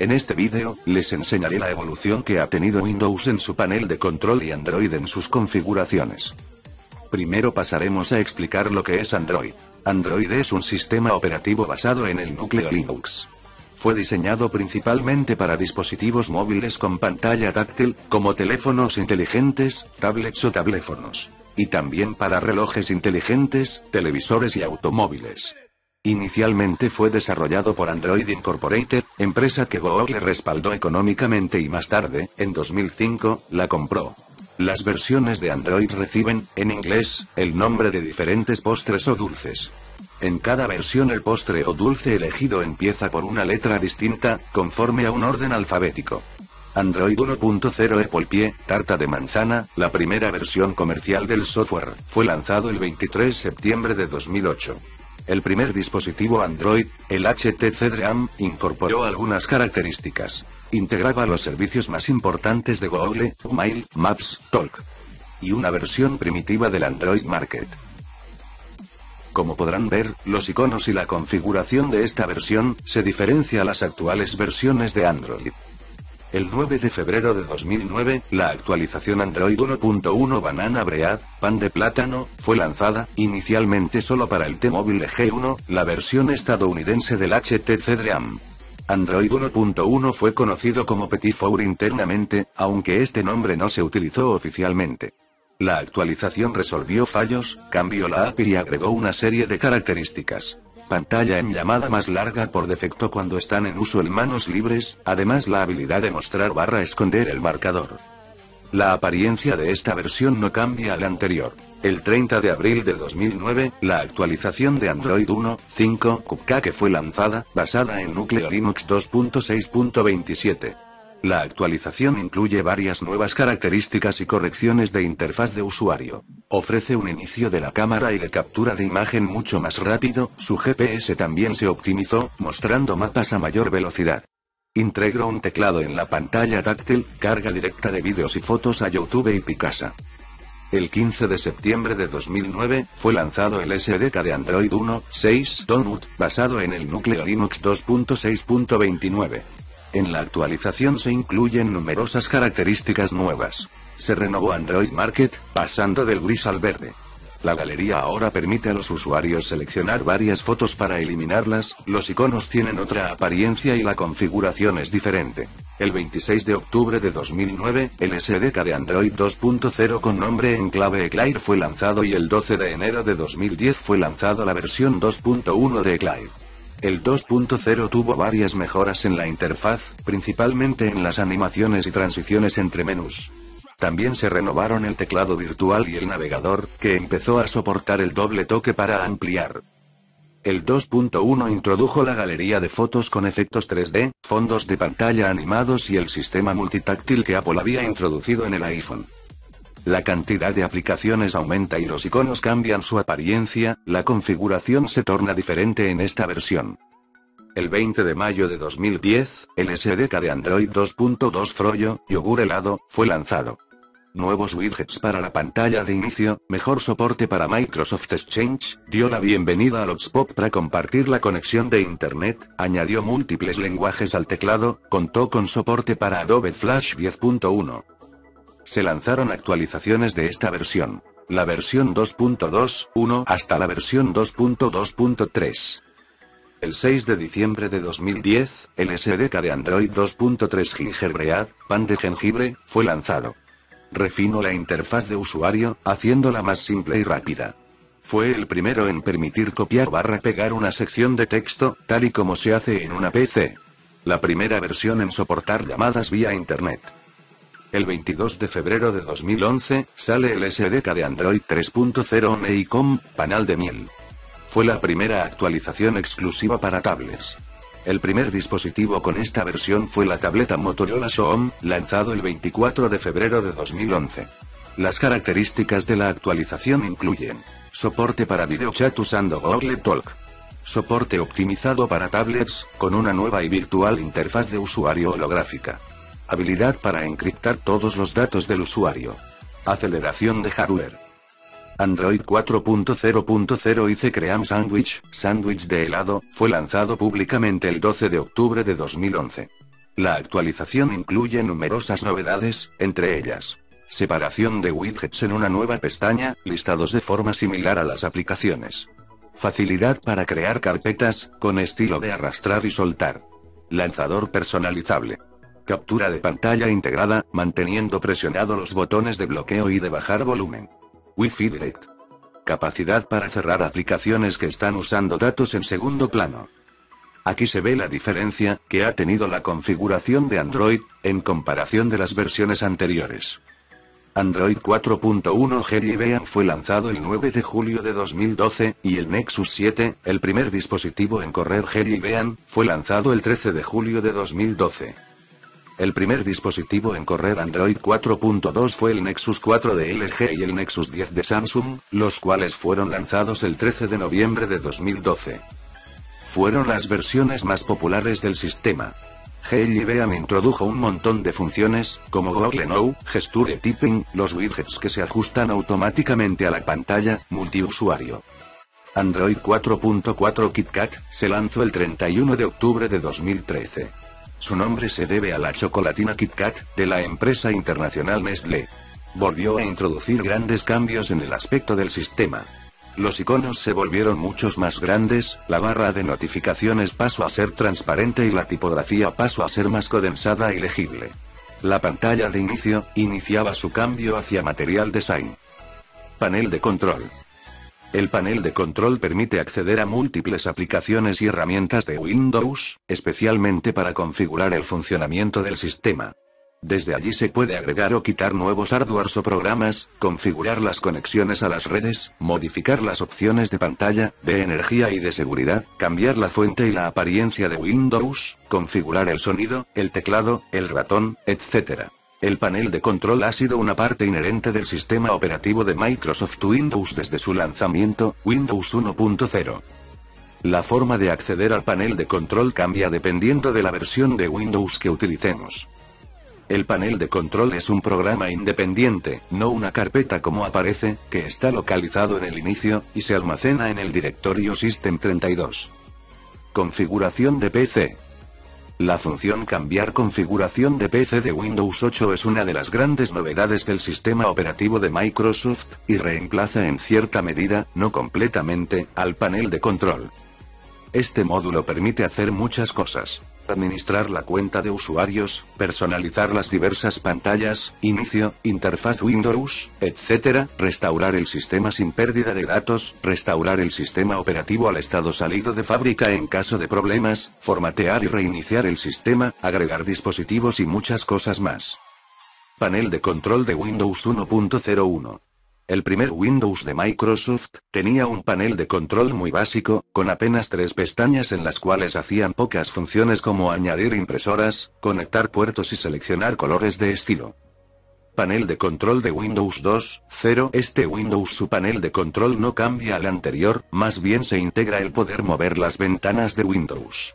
En este vídeo, les enseñaré la evolución que ha tenido Windows en su panel de control y Android en sus configuraciones. Primero pasaremos a explicar lo que es Android. Android es un sistema operativo basado en el núcleo Linux. Fue diseñado principalmente para dispositivos móviles con pantalla táctil, como teléfonos inteligentes, tablets o tabléfonos. Y también para relojes inteligentes, televisores y automóviles. Inicialmente fue desarrollado por Android Incorporated, empresa que Google respaldó económicamente y más tarde, en 2005, la compró. Las versiones de Android reciben, en inglés, el nombre de diferentes postres o dulces. En cada versión el postre o dulce elegido empieza por una letra distinta, conforme a un orden alfabético. Android 1.0 Apple Pie, tarta de manzana, la primera versión comercial del software, fue lanzado el 23 de septiembre de 2008. El primer dispositivo Android, el HTC Dream, incorporó algunas características. Integraba los servicios más importantes de Google, Mail, Maps, Talk. Y una versión primitiva del Android Market. Como podrán ver, los iconos y la configuración de esta versión, se diferencia a las actuales versiones de Android. El 9 de febrero de 2009, la actualización Android 1.1 Banana Bread, pan de plátano, fue lanzada, inicialmente solo para el T-Mobile G1, la versión estadounidense del HTC Dream. Android 1.1 fue conocido como Petit Four internamente, aunque este nombre no se utilizó oficialmente. La actualización resolvió fallos, cambió la API y agregó una serie de características. Pantalla en llamada más larga por defecto cuando están en uso en manos libres, además la habilidad de mostrar / esconder el marcador. La apariencia de esta versión no cambia a la anterior. El 30 de abril de 2009, la actualización de Android 1.5 QK que fue lanzada, basada en núcleo Linux 2.6.27. La actualización incluye varias nuevas características y correcciones de interfaz de usuario. Ofrece un inicio de la cámara y de captura de imagen mucho más rápido, su GPS también se optimizó, mostrando mapas a mayor velocidad. Integró un teclado en la pantalla táctil, carga directa de vídeos y fotos a YouTube y Picasa. El 15 de septiembre de 2009, fue lanzado el SDK de Android 1.6 Donut, basado en el núcleo Linux 2.6.29. En la actualización se incluyen numerosas características nuevas. Se renovó Android Market, pasando del gris al verde. La galería ahora permite a los usuarios seleccionar varias fotos para eliminarlas, los iconos tienen otra apariencia y la configuración es diferente. El 26 de octubre de 2009, el SDK de Android 2.0 con nombre en clave Eclair fue lanzado y el 12 de enero de 2010 fue lanzado la versión 2.1 de Eclair. El 2.0 tuvo varias mejoras en la interfaz, principalmente en las animaciones y transiciones entre menús. También se renovaron el teclado virtual y el navegador, que empezó a soportar el doble toque para ampliar. El 2.1 introdujo la galería de fotos con efectos 3D, fondos de pantalla animados y el sistema multitáctil que Apple había introducido en el iPhone. La cantidad de aplicaciones aumenta y los iconos cambian su apariencia, la configuración se torna diferente en esta versión. El 20 de mayo de 2010, el SDK de Android 2.2 Froyo, yogur helado, fue lanzado. Nuevos widgets para la pantalla de inicio, mejor soporte para Microsoft Exchange, dio la bienvenida al hotspot para compartir la conexión de Internet, añadió múltiples lenguajes al teclado, contó con soporte para Adobe Flash 10.1. Se lanzaron actualizaciones de esta versión. La versión 2.2.1 hasta la versión 2.2.3. El 6 de diciembre de 2010, el SDK de Android 2.3 Gingerbread, pan de jengibre, fue lanzado. Refinó la interfaz de usuario, haciéndola más simple y rápida. Fue el primero en permitir copiar / pegar una sección de texto, tal y como se hace en una PC. La primera versión en soportar llamadas vía Internet. El 22 de febrero de 2011, sale el SDK de Android 3.0 Honeycomb, panal de miel. Fue la primera actualización exclusiva para tablets. El primer dispositivo con esta versión fue la tableta Motorola Xoom, lanzado el 24 de febrero de 2011. Las características de la actualización incluyen soporte para video chat usando Google Talk, Soporte optimizado para tablets, con una nueva y virtual interfaz de usuario holográfica. Habilidad para encriptar todos los datos del usuario. Aceleración de hardware. Android 4.0.0 Ice Cream Sandwich, sándwich de helado, fue lanzado públicamente el 12 de octubre de 2011. La actualización incluye numerosas novedades, entre ellas: separación de widgets en una nueva pestaña, listados de forma similar a las aplicaciones. Facilidad para crear carpetas, con estilo de arrastrar y soltar. Lanzador personalizable. Captura de pantalla integrada, manteniendo presionado los botones de bloqueo y de bajar volumen. Wi-Fi Direct. Capacidad para cerrar aplicaciones que están usando datos en segundo plano. Aquí se ve la diferencia que ha tenido la configuración de Android, en comparación de las versiones anteriores. Android 4.1 Helio Bean fue lanzado el 9 de julio de 2012, y el Nexus 7, el primer dispositivo en correr Helio Bean, fue lanzado el 13 de julio de 2012. El primer dispositivo en correr Android 4.2 fue el Nexus 4 de LG y el Nexus 10 de Samsung, los cuales fueron lanzados el 13 de noviembre de 2012. Fueron las versiones más populares del sistema. Helio Bean introdujo un montón de funciones, como Google Now, Gesture Typing, los widgets que se ajustan automáticamente a la pantalla, multiusuario. Android 4.4 KitKat se lanzó el 31 de octubre de 2013. Su nombre se debe a la chocolatina KitKat, de la empresa internacional Nestlé. Volvió a introducir grandes cambios en el aspecto del sistema. Los iconos se volvieron muchos más grandes, la barra de notificaciones pasó a ser transparente y la tipografía pasó a ser más condensada y legible. La pantalla de inicio iniciaba su cambio hacia Material Design. Panel de control. El panel de control permite acceder a múltiples aplicaciones y herramientas de Windows, especialmente para configurar el funcionamiento del sistema. Desde allí se puede agregar o quitar nuevos hardwares o programas, configurar las conexiones a las redes, modificar las opciones de pantalla, de energía y de seguridad, cambiar la fuente y la apariencia de Windows, configurar el sonido, el teclado, el ratón, etc. El panel de control ha sido una parte inherente del sistema operativo de Microsoft Windows desde su lanzamiento, Windows 1.0. La forma de acceder al panel de control cambia dependiendo de la versión de Windows que utilicemos. El panel de control es un programa independiente, no una carpeta como aparece, que está localizado en el inicio, y se almacena en el directorio System32. Configuración de PC. La función cambiar configuración de PC de Windows 8 es una de las grandes novedades del sistema operativo de Microsoft, y reemplaza en cierta medida, no completamente, al panel de control. Este módulo permite hacer muchas cosas. Administrar la cuenta de usuarios, personalizar las diversas pantallas, inicio, interfaz Windows, etc., restaurar el sistema sin pérdida de datos, restaurar el sistema operativo al estado salido de fábrica en caso de problemas, formatear y reiniciar el sistema, agregar dispositivos y muchas cosas más. Panel de control de Windows 1.01. El primer Windows de Microsoft tenía un panel de control muy básico, con apenas 3 pestañas en las cuales hacían pocas funciones como añadir impresoras, conectar puertos y seleccionar colores de estilo. Panel de control de Windows 2.0. Este Windows su panel de control no cambia al anterior, más bien se integra el poder mover las ventanas de Windows.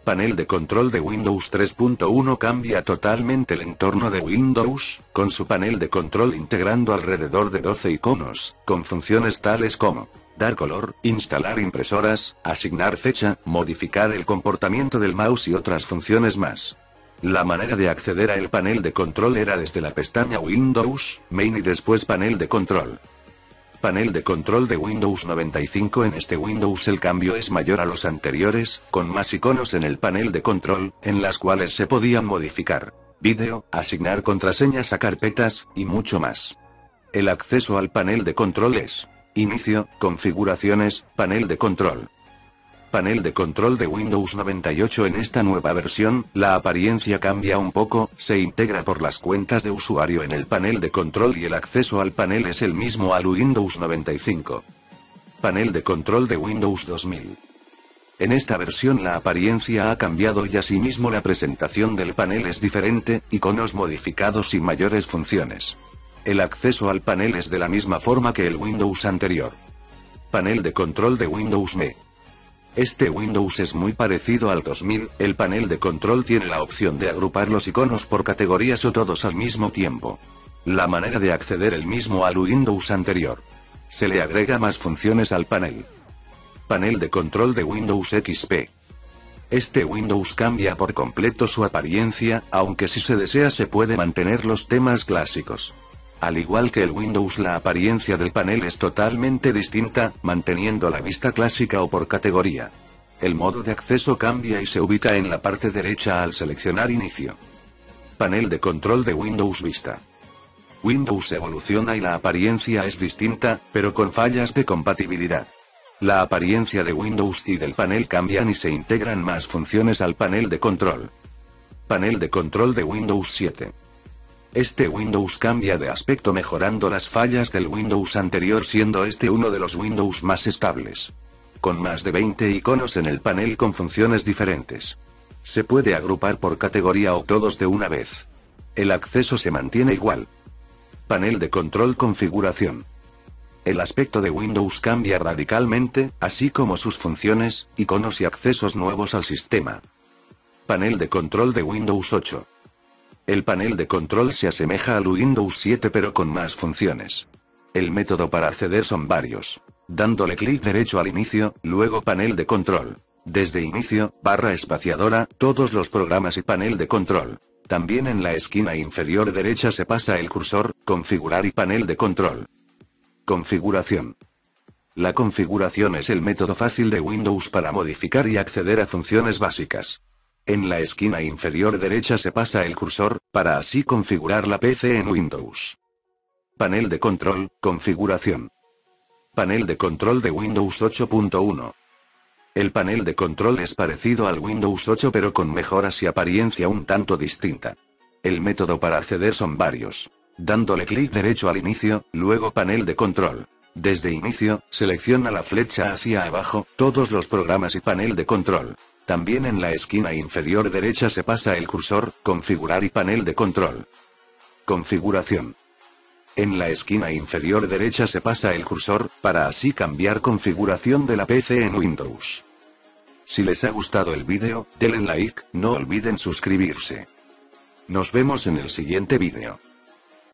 Panel de control de Windows 3.1 cambia totalmente el entorno de Windows, con su panel de control integrando alrededor de 12 iconos, con funciones tales como dar color, instalar impresoras, asignar fecha, modificar el comportamiento del mouse y otras funciones más. La manera de acceder a el panel de control era desde la pestaña Windows, Main y después panel de control. Panel de control de Windows 95. En este Windows el cambio es mayor a los anteriores, con más iconos en el panel de control, en las cuales se podían modificar vídeo, asignar contraseñas a carpetas, y mucho más. El acceso al panel de control es inicio, configuraciones, panel de control. Panel de control de Windows 98. En esta nueva versión, la apariencia cambia un poco, se integra por las cuentas de usuario en el panel de control y el acceso al panel es el mismo al Windows 95. Panel de control de Windows 2000. En esta versión la apariencia ha cambiado y asimismo la presentación del panel es diferente, iconos modificados y mayores funciones. El acceso al panel es de la misma forma que el Windows anterior. Panel de control de Windows ME. Este Windows es muy parecido al 2000, el panel de control tiene la opción de agrupar los iconos por categorías o todos al mismo tiempo. La manera de acceder el mismo al Windows anterior. Se le agrega más funciones al panel. Panel de control de Windows XP. Este Windows cambia por completo su apariencia, aunque si se desea se puede mantener los temas clásicos. Al igual que el Windows, la apariencia del panel es totalmente distinta, manteniendo la vista clásica o por categoría. El modo de acceso cambia y se ubica en la parte derecha al seleccionar Inicio. Panel de control de Windows Vista. Windows evoluciona y la apariencia es distinta, pero con fallas de compatibilidad. La apariencia de Windows y del panel cambian y se integran más funciones al panel de control. Panel de control de Windows 7. Este Windows cambia de aspecto mejorando las fallas del Windows anterior, siendo este uno de los Windows más estables. Con más de 20 iconos en el panel con funciones diferentes. Se puede agrupar por categoría o todos de una vez. El acceso se mantiene igual. Panel de control configuración. El aspecto de Windows cambia radicalmente, así como sus funciones, iconos y accesos nuevos al sistema. Panel de control de Windows 8. El panel de control se asemeja al Windows 7 pero con más funciones. El método para acceder son varios. Dándole clic derecho al inicio, luego panel de control. Desde inicio, barra espaciadora, todos los programas y panel de control. También en la esquina inferior derecha se pasa el cursor, configurar y panel de control. Configuración. La configuración es el método fácil de Windows para modificar y acceder a funciones básicas. En la esquina inferior derecha se pasa el cursor, para así configurar la PC en Windows. Panel de control, configuración. Panel de control de Windows 8.1. El panel de control es parecido al Windows 8 pero con mejoras y apariencia un tanto distinta. El método para acceder son varios. Dándole clic derecho al inicio, luego panel de control. Desde inicio, selecciona la flecha hacia abajo, todos los programas y panel de control. También en la esquina inferior derecha se pasa el cursor, configurar y panel de control. Configuración. En la esquina inferior derecha se pasa el cursor, para así cambiar configuración de la PC en Windows. Si les ha gustado el vídeo, denle like, no olviden suscribirse. Nos vemos en el siguiente vídeo.